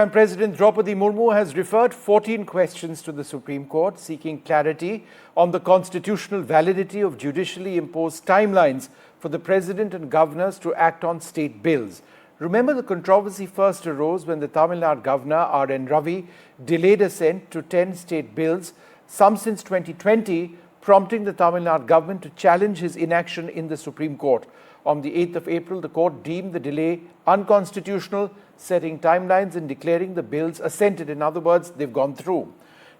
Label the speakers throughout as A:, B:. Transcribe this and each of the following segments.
A: And President Droupadi Murmu has referred 14 questions to the Supreme Court seeking clarity on the constitutional validity of judicially imposed timelines for the President and governors to act on state bills. Remember, the controversy first arose when the Tamil Nadu Governor, Ravi, delayed assent to 10 state bills, some since 2020, prompting the Tamil Nadu government to challenge his inaction in the Supreme Court. On the 8th of April, the court deemed the delay unconstitutional, setting timelines and declaring the bills assented. In other words, they've gone through.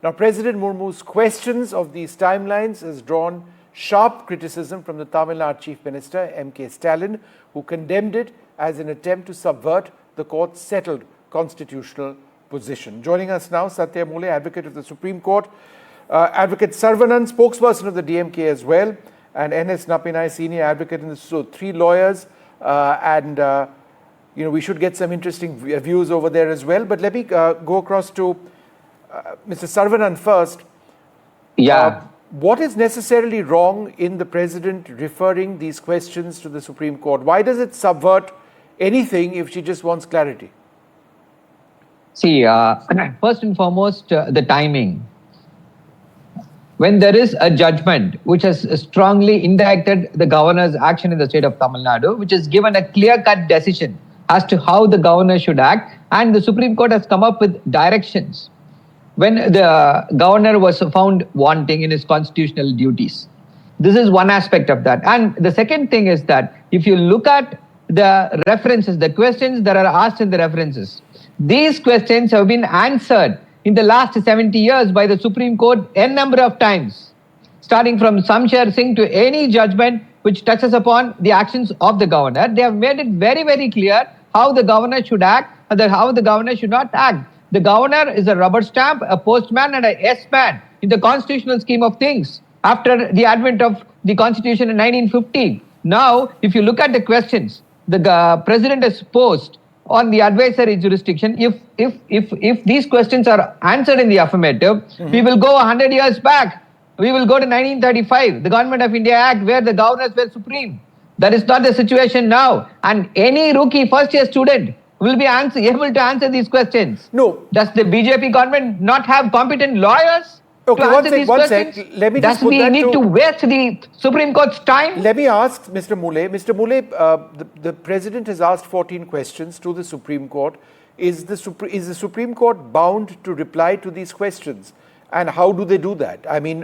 A: Now, President Murmu's questions of these timelines has drawn sharp criticism from the Tamil Nadu Chief Minister, M.K. Stalin, who condemned it as an attempt to subvert the court's settled constitutional position. Joining us now, Satya Mule, advocate of the Supreme Court, Advocate Sarvanan, spokesperson of the DMK as well, and N.S. Napinai, senior advocate in this. So, three lawyers, we should get some interesting views over there as well. But let me go across to Mr. Sarvanan first.
B: Yeah.
A: What is necessarily wrong in the President referring these questions to the Supreme Court? Why does it subvert anything if she just wants clarity?
B: See, first and foremost, the timing. When there is a judgment which has strongly indicted the governor's action in the state of Tamil Nadu, which has given a clear-cut decision as to how the governor should act, and the Supreme Court has come up with directions when the governor was found wanting in his constitutional duties. This is one aspect of that. And the second thing is that if you look at the references, the questions that are asked in the references, these questions have been answered in the last 70 years by the Supreme Court n number of times, starting from Samshar Singh to any judgment which touches upon the actions of the governor. They have made it very, very clear how the governor should act and how the governor should not act. The governor is a rubber stamp, a postman and a yes-man in the constitutional scheme of things after the advent of the constitution in 1950. Now, if you look at the questions the president has posed on the advisory jurisdiction, if these questions are answered in the affirmative, we will go 100 years back. We will go to 1935, the Government of India Act, where the governors were supreme. That is not the situation now. And any rookie first-year student will be able to answer these questions.
A: No.
B: Does the BJP government not have competent lawyers?
A: Okay, one sec. Let me just put that
B: need to waste the Supreme Court's time?
A: Let me ask Mr. Mule. Mr. Mule, the President has asked 14 questions to the Supreme Court. Is the Supreme Court bound to reply to these questions? And how do they do that? I mean,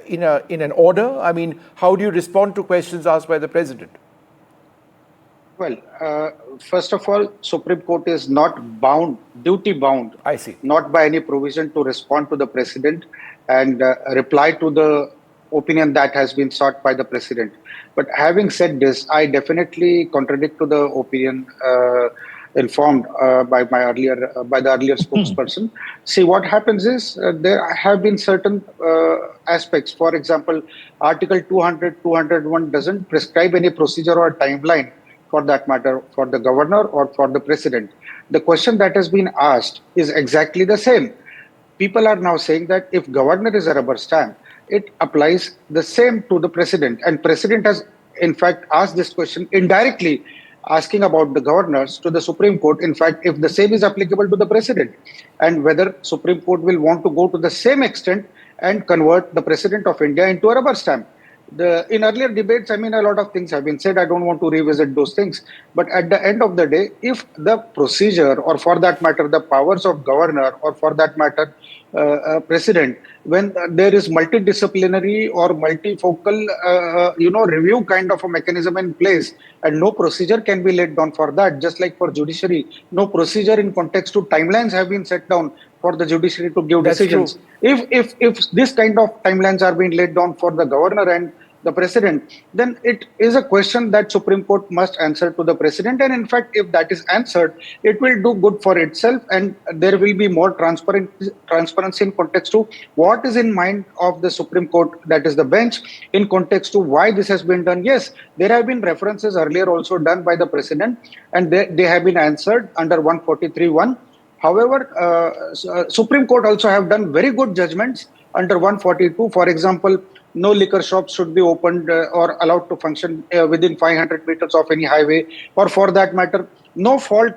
A: in an order? I mean, how do you respond to questions asked by the President?
C: Well, first of all, Supreme Court is not bound, duty bound.
A: I see.
C: Not by any provision to respond to the President and reply to the opinion that has been sought by the President. But having said this, I definitely contradict to the opinion informed by the earlier spokesperson. See, what happens is there have been certain aspects. For example, Article 200, 201 doesn't prescribe any procedure or timeline for that matter for the governor or for the president. The question that has been asked is exactly the same. People are now saying that if governor is a rubber stamp, it applies the same to the president. And president has in fact asked this question indirectly, asking about the governors to the Supreme Court. In fact, if the same is applicable to the president, and whether Supreme Court will want to go to the same extent and convert the president of India into a rubber stamp. In earlier debates, I mean, a lot of things have been said. I don't want to revisit those things. But at the end of the day, if the procedure, or for that matter, the powers of governor, or for that matter, president, when there is multidisciplinary or multifocal, review kind of a mechanism in place, and no procedure can be laid down for that, just like for judiciary, no procedure in context to timelines have been set down for the judiciary to give decisions.
A: True.
C: If this kind of timelines are being laid down for the governor and the president, then it is a question that Supreme Court must answer to the president. And in fact, if that is answered, it will do good for itself, and there will be more transparency in context to what is in mind of the Supreme Court, that is the bench, in context to why this has been done. Yes, there have been references earlier also done by the president, and they have been answered under 143(1). However, Supreme Court also have done very good judgments under 142. For example, no liquor shops should be opened or allowed to function within 500 meters of any highway, or for that matter, no fault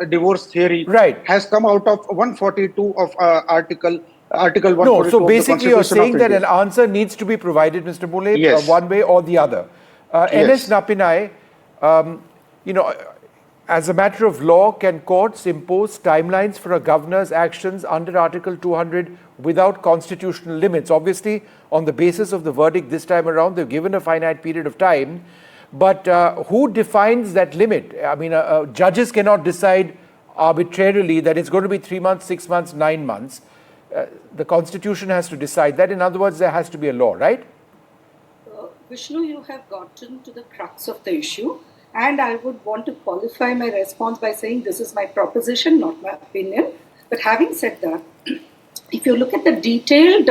C: divorce theory
A: Right.
C: has come out of 142 of Article
A: No,
C: 142
A: so
C: of the
A: basically you're
C: Constitution
A: saying
C: of
A: that
C: India.
A: an answer needs to be provided, Mr. Mule,
C: Yes.
A: one way or the other.
C: Yes.
A: NS Napinai, you know, as a matter of law, can courts impose timelines for a governor's actions under Article 200 without constitutional limits? Obviously, on the basis of the verdict this time around, they've given a finite period of time. But who defines that limit? I mean, judges cannot decide arbitrarily that it's going to be 3 months, 6 months, 9 months. The Constitution has to decide that. In other words, there has to be a law, right?
D: Vishnu, you have gotten to the crux of the issue. And I would want to qualify my response by saying this is my proposition, not my opinion. But having said that, if you look at the detailed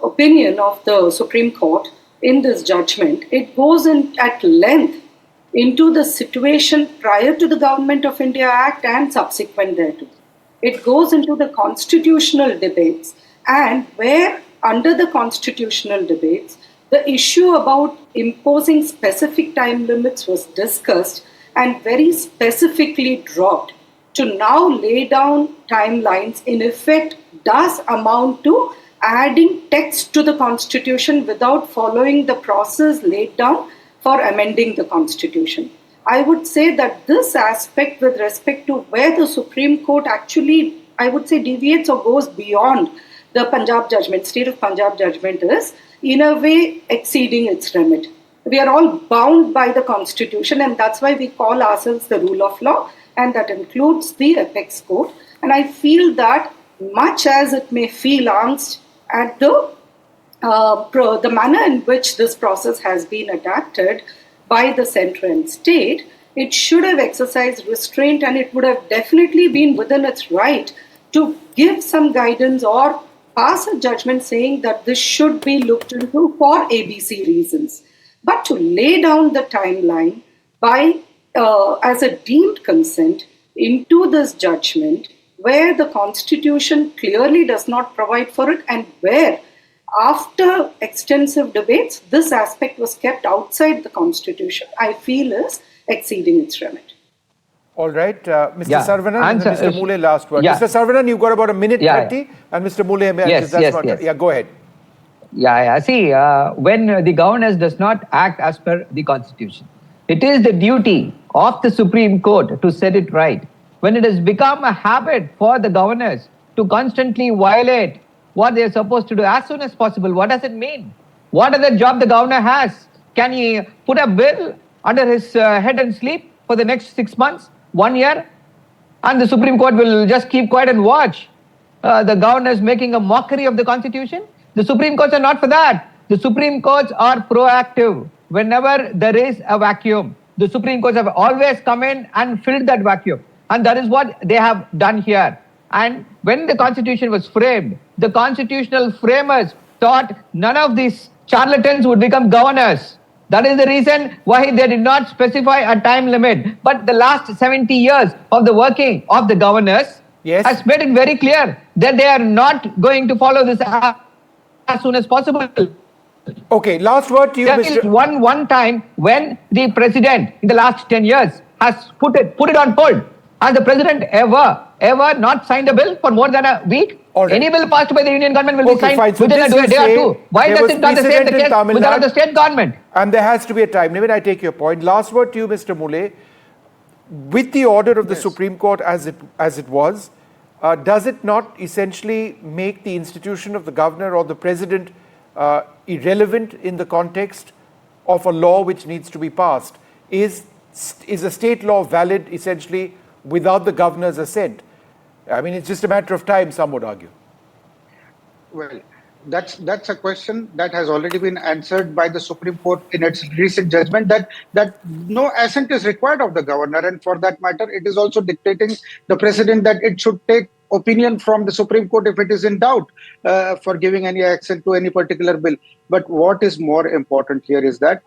D: opinion of the Supreme Court in this judgment, it goes in at length into the situation prior to the Government of India Act and subsequent thereto. It goes into the constitutional debates, and where under the constitutional debates, the issue about imposing specific time limits was discussed and very specifically dropped. To now lay down timelines, in effect, does amount to adding text to the Constitution without following the process laid down for amending the Constitution. I would say that this aspect with respect to where the Supreme Court actually, I would say, deviates or goes beyond the Punjab judgment, state of Punjab judgment, is in a way exceeding its remit. We are all bound by the Constitution, and that's why we call ourselves the rule of law, and that includes the apex court. And I feel that much as it may feel angst at the manner in which this process has been adapted by the centre and state, it should have exercised restraint, and it would have definitely been within its right to give some guidance or pass a judgment saying that this should be looked into for ABC reasons. But to lay down the timeline by as a deemed consent into this judgment, where the Constitution clearly does not provide for it, and where after extensive debates this aspect was kept outside the Constitution, I feel is exceeding its remit.
A: All right, Mr. Saravanan and
B: Answer,
A: Mr. Mule, last word.
B: yeah.
A: Mr. Saravanan, you've got about a minute 30,
B: Yeah.
A: and Mr. Mule,
B: Yes.
A: yeah, go ahead.
B: Yeah. See, when the governors does not act as per the Constitution, it is the duty of the Supreme Court to set it right. When it has become a habit for the governors to constantly violate what they are supposed to do as soon as possible, what does it mean? What other job the governor has? Can he put a bill under his head and sleep for the next 6 months, 1 year? And the Supreme Court will just keep quiet and watch the governors making a mockery of the Constitution? The Supreme Courts are not for that. The Supreme Courts are proactive. Whenever there is a vacuum, the Supreme Courts have always come in and filled that vacuum. And that is what they have done here. And when the Constitution was framed, the constitutional framers thought none of these charlatans would become governors. That is the reason why they did not specify a time limit. But the last 70 years of the working of the governors has made it very clear that they are not going to follow this as soon as possible.
A: Okay, last word to you,
B: There
A: Mr.
B: is one time when the president in the last 10 years has put it on hold. Has the president ever not signed a bill for more than a week?
A: Right.
B: Any bill passed by the union government will be signed
A: fine. So
B: within a day or two. Why does it not the same the case with the state government?
A: And there has to be a time limit. I take your point. Last word to you, Mr. Mule. With the order of the Supreme Court as it was, does it not essentially make the institution of the governor or the president irrelevant in the context of a law which needs to be passed? Is a state law valid essentially without the governor's assent? I mean, it's just a matter of time, some would argue.
C: Well, that's a question that has already been answered by the Supreme Court in its recent judgment, that no assent is required of the governor, and for that matter, it is also dictating the president that it should take opinion from the Supreme Court if it is in doubt for giving any assent to any particular bill. But what is more important here is that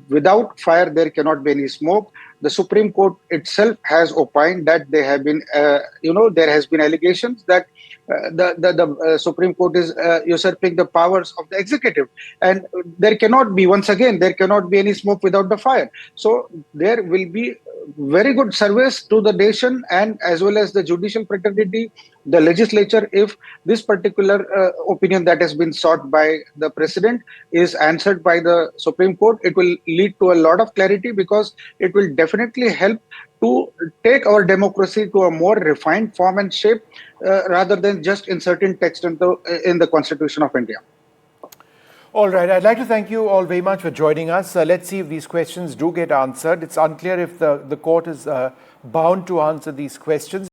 C: without fire, there cannot be any smoke. the Supreme Court itself has opined that there have been, there has been allegations that the Supreme Court is usurping the powers of the executive, and there cannot be, once again, there cannot be any smoke without the fire. So there will be very good service to the nation and as well as the judicial fraternity, the legislature, if this particular opinion that has been sought by the president is answered by the Supreme Court. It will lead to a lot of clarity, because it will definitely help to take our democracy to a more refined form and shape, rather than just inserting text in the Constitution of India.
A: All right, I'd like to thank you all very much for joining us. Let's see if these questions do get answered. It's unclear if the court is bound to answer these questions.